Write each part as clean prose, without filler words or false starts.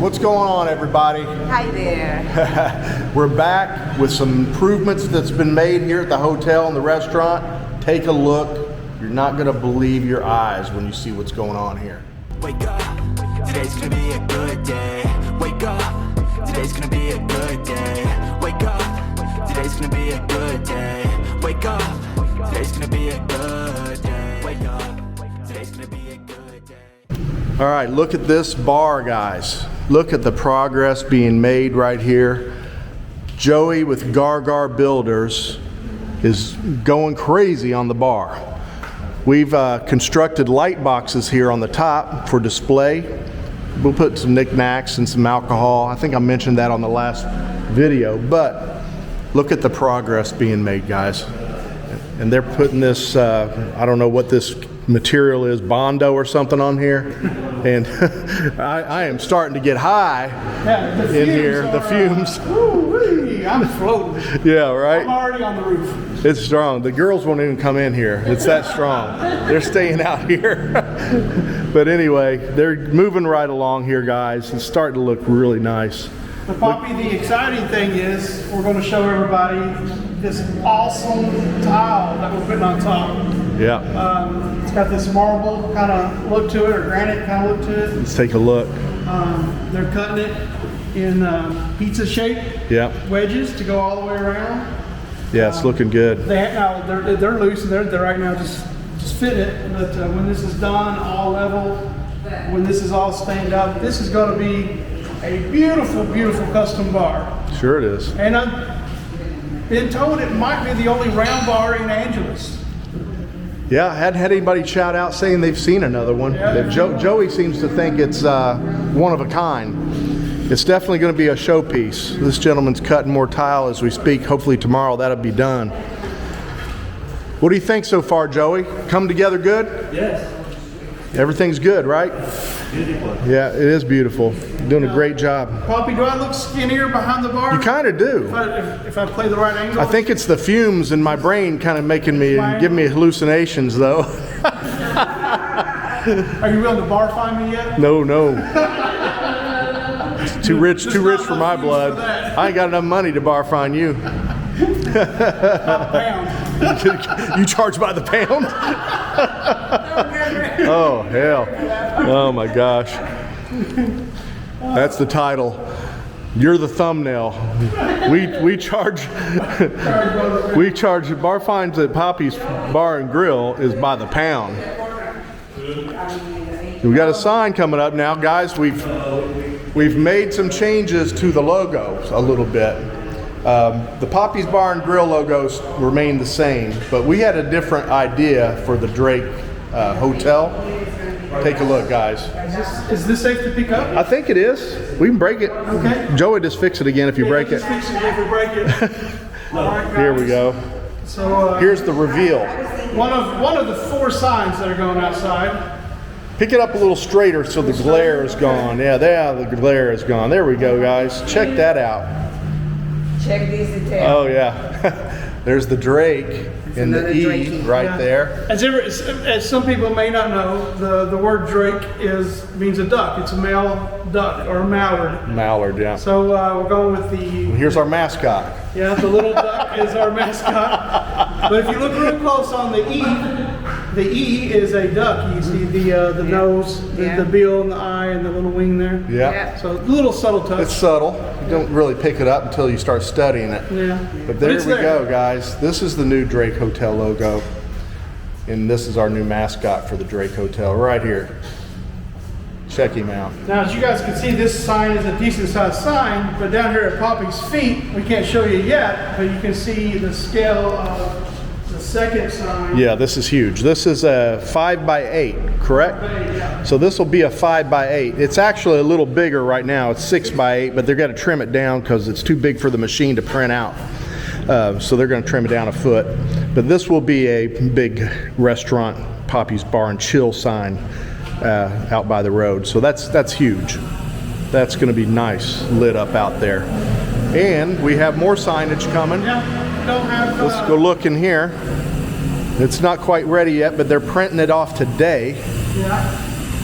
What's going on, everybody? Hi there. We're back with some improvements that's been made here at the hotel and the restaurant. Take a look. You're not going to believe your eyes when you see what's going on here. Wake up, today's gonna be a good day. Wake up, today's gonna be a good day. Wake up, today's gonna be a good day. Wake up, today's gonna be a good day. Wake up, today's gonna be a good day. All right, look at this bar, guys. Look at the progress being made right here. Joey with Gar Builders is going crazy on the bar. We've constructed light boxes here on the top for display. We'll put some knickknacks and some alcohol. I think I mentioned that on the last video, but look at the progress being made, guys. And they're putting this, I don't know what this material is, Bondo or something on here. And I am starting to get high in here, the fumes. Woo-wee, I'm floating. Yeah, right? I'm already on the roof. It's strong. The girls won't even come in here. It's that strong. They're staying out here. But anyway, they're moving right along here, guys. It's starting to look really nice. But Poppy, the exciting thing is we're going to show everybody this awesome tile that we're putting on top. Yeah. It's got this marble kind of look to it, or granite kind of look to it. Let's take a look. They're cutting it in pizza shape wedges to go all the way around. Yeah, it's looking good. They're loose and they're right now just fitting it. But when this is done, all level, when this is all stained up, this is going to be a beautiful, beautiful custom bar. Sure it is. And I've been told it might be the only round bar in Angeles. Yeah, I hadn't had anybody shout out saying they've seen another one. Yeah. Joey seems to think it's one of a kind. It's definitely going to be a showpiece. This gentleman's cutting more tile as we speak. Hopefully tomorrow that'll be done. What do you think so far, Joey? Come together good? Yes. Everything's good, right? Beautiful. Yeah, it is beautiful. You're doing a great job. Poppy, do I look skinnier behind the bar? You kind of do. If I play the right angle? I think it's the fumes in my brain kind of giving me hallucinations, though. Are you willing to bar find me yet? No. It's too rich for my blood. I ain't got enough money to bar fine you. About a pound. You charge by the pound? Oh, hell. Oh, my gosh. That's the title. You're the thumbnail. We charge bar fines at Poppy's Bar and Grill is by the pound. We got a sign coming up now, guys. We've made some changes to the logos a little bit. The Poppy's Bar and Grill logos remain the same, but we had a different idea for the Drake Hotel. Take a look, guys. Is this safe to pick up? I think it is. We can break it. Okay. Joey, just fix it again if you break it. Just fix it if we break it. All right, guys. Here we go. So Here's the reveal. one of the 4 signs that are going outside. Pick it up a little straighter so the glare is gone. Yeah, the glare is gone. There we go, guys. Check that out. Check these details. Oh, yeah. There's the Drake and the E Drakey. right there. As some people may not know, the word Drake means a duck. It's a male duck or a mallard. Mallard, yeah. So we're going with the Here's our mascot. the little duck is our mascot. But if you look real close on the E is a duck. You see the nose, the bill, and the eye, and the little wing there. Yeah. So a little subtle touch. It's subtle. You don't really pick it up until you start studying it. Yeah. But there it's we go, guys. This is the new Drake Hotel logo. And this is our new mascot for the Drake Hotel right here. Check him out. Now, as you guys can see, this sign is a decent sized sign, but down here at Poppy's feet, we can't show you yet, but you can see the scale of the second sign. Yeah, this is huge. This is a 5x8, correct? 5x8, yeah. So this will be a 5x8. It's actually a little bigger right now. It's 6x8, but they're going to trim it down because it's too big for the machine to print out. So they're going to trim it down a foot. But this will be a big restaurant, Poppy's Bar and Chill sign out by the road. So that's huge. That's going to be nice lit up out there. And we have more signage coming. Yeah, don't have. Let's go look in here. It's not quite ready yet, but they're printing it off today. Yeah.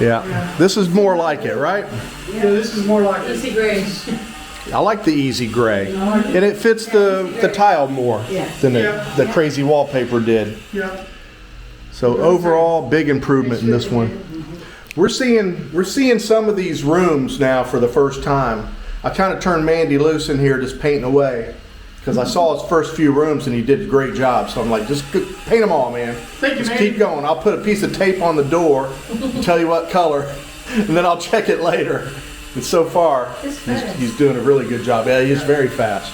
Yeah, this is more like it, right? Yeah, this is more like Easy gray. I like the easy gray, and it fits the tile more than the crazy wallpaper did. Yeah. So overall, big improvement in this one. We're seeing some of these rooms now for the first time. I kind of turned Mandy loose in here just painting away because I saw his first few rooms and he did a great job. So I'm like, just paint them all, man. Thank you, just Mandy. keep going. I'll put a piece of tape on the door and tell you what color, and then I'll check it later. And so far, he's doing a really good job. Yeah, he's very fast.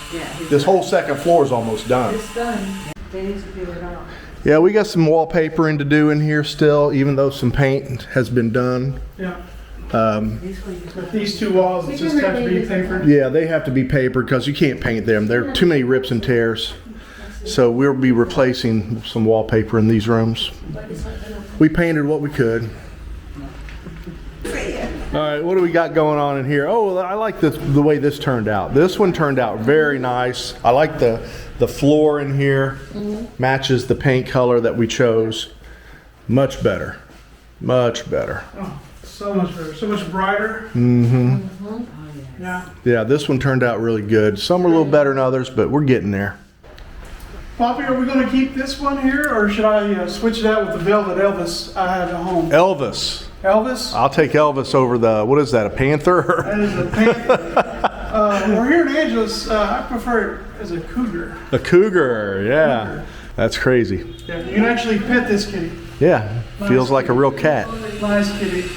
This whole second floor is almost done. It's done. They need to do it all. Yeah, we got some wallpapering to do in here still, even though some paint has been done. Yeah. But these two walls just have to be papered. Yeah, they have to be papered because you can't paint them. There are too many rips and tears. So we'll be replacing some wallpaper in these rooms. We painted what we could. All right, what do we got going on in here? Oh, I like the way this turned out. This one turned out very nice. I like the floor in here. Matches the paint color that we chose. Much better. Much better. Oh, so much better. So much brighter. Yeah. Yeah, this one turned out really good. Some are a little better than others, but we're getting there. Poppy, are we going to keep this one here, or should I switch it out with the velvet Elvis I have at home? Elvis. Elvis? I'll take Elvis over the, what is that, a panther? That is a panther. We're here in Angeles. I prefer it as a cougar. A cougar, yeah. That's crazy. Yeah, you can actually pet this kitty. Yeah, feels like a real cat. Nice kitty.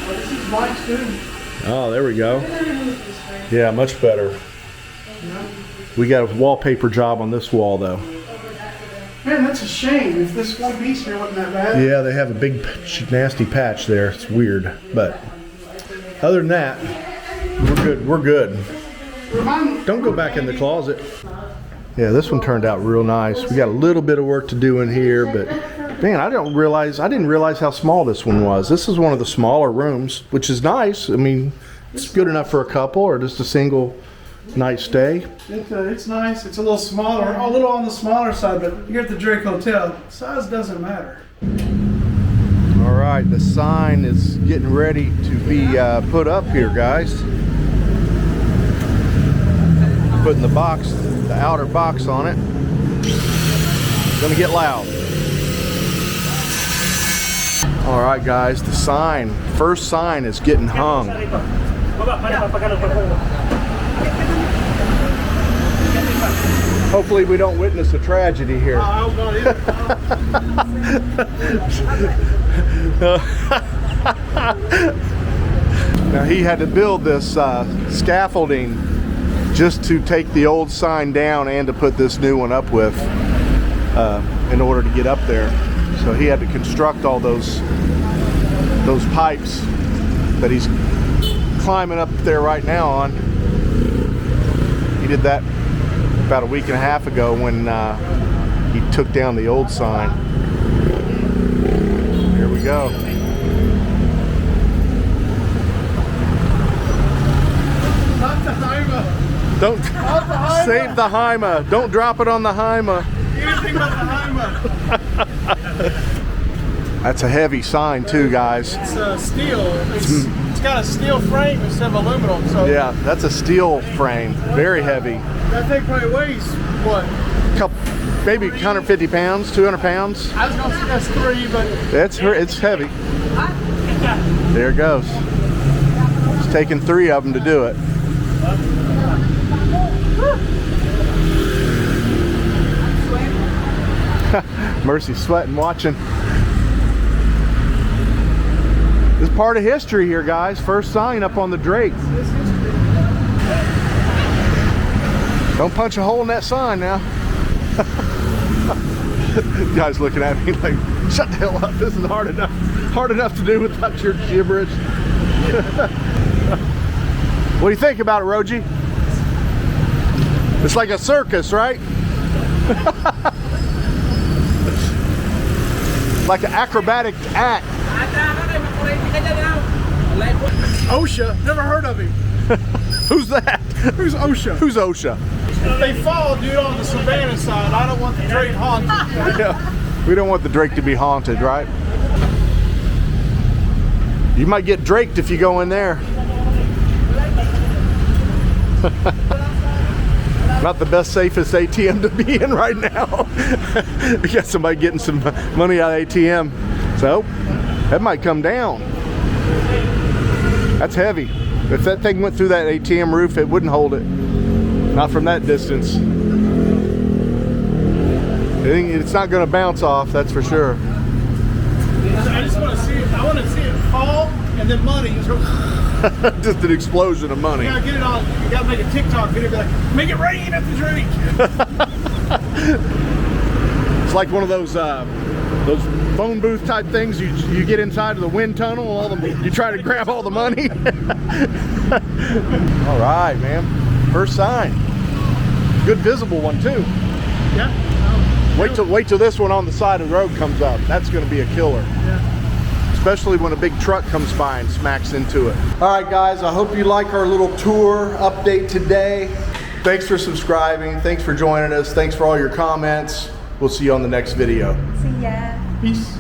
This is Mike's too. Oh, there we go. Yeah, much better. We got a wallpaper job on this wall though. Man, that's a shame. If this one piece here wasn't that bad. Yeah, they have a big nasty patch there. It's weird, but other than that, we're good. We're good. Don't go back in the closet. Yeah, this one turned out real nice. We got a little bit of work to do in here, but man, I didn't realize how small this one was. This is one of the smaller rooms, which is nice. I mean, it's good enough for a couple or just a single night stay. It's nice. It's a little smaller, a little on the smaller side, but here at the Drake Hotel, size doesn't matter. All right, the sign is getting ready to be put up here, guys. Putting the box, the outer box on it. It's gonna get loud. All right, guys, the sign, first sign is getting hung. Hopefully we don't witness a tragedy here. Now he had to build this scaffolding just to take the old sign down and to put this new one up with in order to get up there. So he had to construct all those pipes that he's climbing up there right now on. He did that about a week and a half ago when he took down the old sign. Here we go. Not the Haima. Don't save the Haima. Don't drop it on the Haima. Anything but the Haima. That's a heavy sign too, guys. It's steel. It's got a steel frame instead of aluminum. So Yeah, that's a steel frame. Very heavy. that thing probably weighs what? Maybe 150 pounds, 200 pounds. I was gonna suggest 3, but It's heavy. There it goes. It's taking 3 of them to do it. Mercy's sweating watching. This is part of history here, guys. First sign up on the Drake. Don't punch a hole in that sign now. You guys looking at me like, shut the hell up. This is hard enough to do without your gibberish. What do you think about it, Roji? It's like a circus, right? Like an acrobatic act. OSHA, never heard of him. Who's that? Who's OSHA? Who's OSHA? they fall, dude, on the Savannah side. I don't want the Drake haunted. Yeah. We don't want the Drake to be haunted, right? You might get draked if you go in there. Not the best, safest ATM to be in right now. We got somebody getting some money out of ATM. So, that might come down. That's heavy. If that thing went through that ATM roof, it wouldn't hold it. Not from that distance. It's not going to bounce off, that's for sure. I just want to see it. I want to see it fall and then money. Just an explosion of money. You gotta get it on. You gotta make a TikTok video. Be like, make it rain at the Drake. It's like one of those phone booth type things. You get inside of the wind tunnel. You try to grab all the money. All right, man. First sign. Good visible one too. Yeah. Wait till this one on the side of the road comes up. That's going to be a killer. Yeah. Especially when a big truck comes by and smacks into it. All right, guys, I hope you like our little tour update today. Thanks for subscribing. Thanks for joining us. Thanks for all your comments. We'll see you on the next video. See ya. Peace.